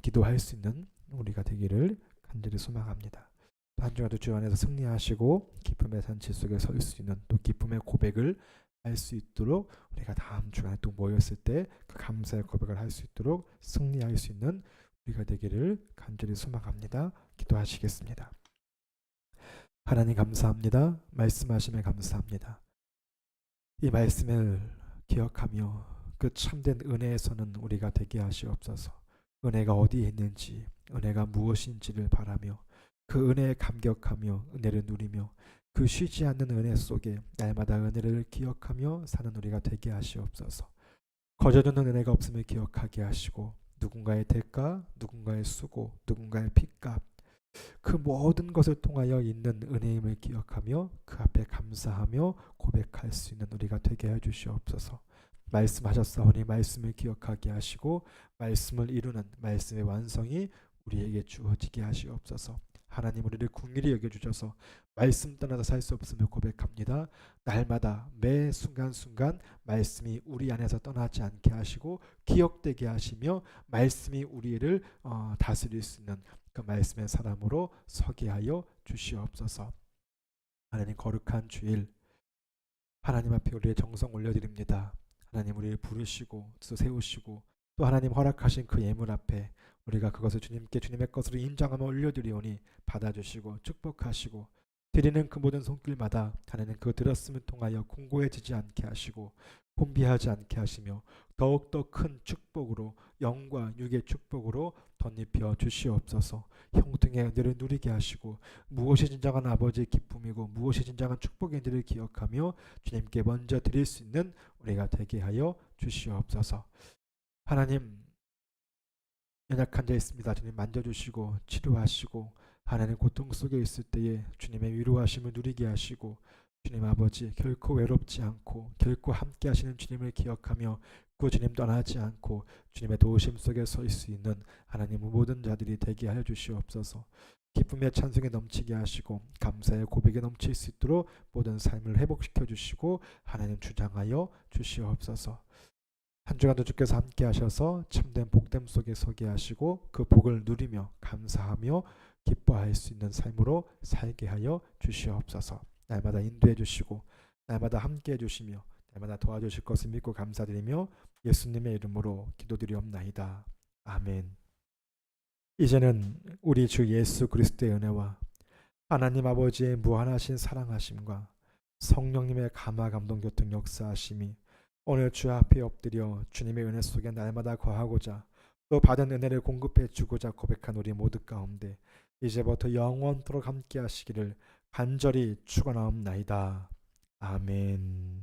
기도할 수 있는 우리가 되기를 간절히 소망합니다. 한 주간도 주 안에서 승리하시고 기쁨의 산지 속에 설 수 있는 또 기쁨의 고백을 할 수 있도록 우리가 다음 주간에 또 모였을 때 그 감사의 고백을 할 수 있도록 승리할 수 있는 우리가 되기를 간절히 소망합니다. 기도하시겠습니다. 하나님 감사합니다. 말씀하심에 감사합니다. 이 말씀을 기억하며 그 참된 은혜에서는 우리가 되게 하시옵소서. 은혜가 어디에 있는지, 은혜가 무엇인지를 바라며 그 은혜에 감격하며 은혜를 누리며 그 쉬지 않는 은혜 속에 날마다 은혜를 기억하며 사는 우리가 되게 하시옵소서. 거저주는 은혜가 없음을 기억하게 하시고 누군가의 대가, 누군가의 수고, 누군가의 핏값 그 모든 것을 통하여 있는 은혜임을 기억하며 그 앞에 감사하며 고백할 수 있는 우리가 되게 해주시옵소서. 말씀하셨사오니 말씀을 기억하게 하시고 말씀을 이루는 말씀의 완성이 우리에게 주어지게 하시옵소서. 하나님 우리를 긍휼히 여겨주셔서 말씀 떠나서 살 수 없음을 고백합니다. 날마다 매 순간순간 말씀이 우리 안에서 떠나지 않게 하시고 기억되게 하시며 말씀이 우리를 다스릴 수 있는 그 말씀의 사람으로 서게 하여 주시옵소서. 하나님 거룩한 주일 하나님 앞에 우리의 정성 올려드립니다. 하나님 우리를 부르시고 또 세우시고 또 하나님 허락하신 그 예물 앞에 우리가 그것을 주님께 주님의 것으로 인정하며 올려드리오니 받아주시고 축복하시고 드리는 그 모든 손길마다 하나님 그 들었음을 통하여 공고해지지 않게 하시고 혼비하지 않게 하시며 더욱더 큰 축복으로 영과 육의 축복으로 덧입혀 주시옵소서. 형통의 은혜를 누리게 하시고 무엇이 진정한 아버지의 기쁨이고 무엇이 진정한 축복인지를 기억하며 주님께 먼저 드릴 수 있는 우리가 되게 하여 주시옵소서. 하나님 연약한 자 있습니다. 주님 만져주시고 치료하시고 하나님 고통 속에 있을 때에 주님의 위로하심을 누리게 하시고 주님 아버지 결코 외롭지 않고 결코 함께 하시는 주님을 기억하며 그 주님 떠나지 않고 주님의 도우심 속에 설 수 있는 하나님 모든 자들이 되게 하여 주시옵소서. 기쁨의 찬송에 넘치게 하시고 감사의 고백에 넘칠 수 있도록 모든 삶을 회복시켜 주시고 하나님 주장하여 주시옵소서. 한 주간도 주께서 함께 하셔서 참된 복됨 속에 서게 하시고 그 복을 누리며 감사하며 기뻐할 수 있는 삶으로 살게 하여 주시옵소서. 날마다 인도해 주시고 날마다 함께 해 주시며 날마다 도와주실 것을 믿고 감사드리며 예수님의 이름으로 기도드리옵나이다. 아멘. 이제는 우리 주 예수 그리스도의 은혜와 하나님 아버지의 무한하신 사랑하심과 성령님의 감화 감동 교통 역사하심이 오늘 주 앞에 엎드려 주님의 은혜 속에 날마다 거하고자 또 받은 은혜를 공급해 주고자 고백한 우리 모두 가운데 이제부터 영원토록 함께 하시기를 간절히 축원하옵나이다. 아멘.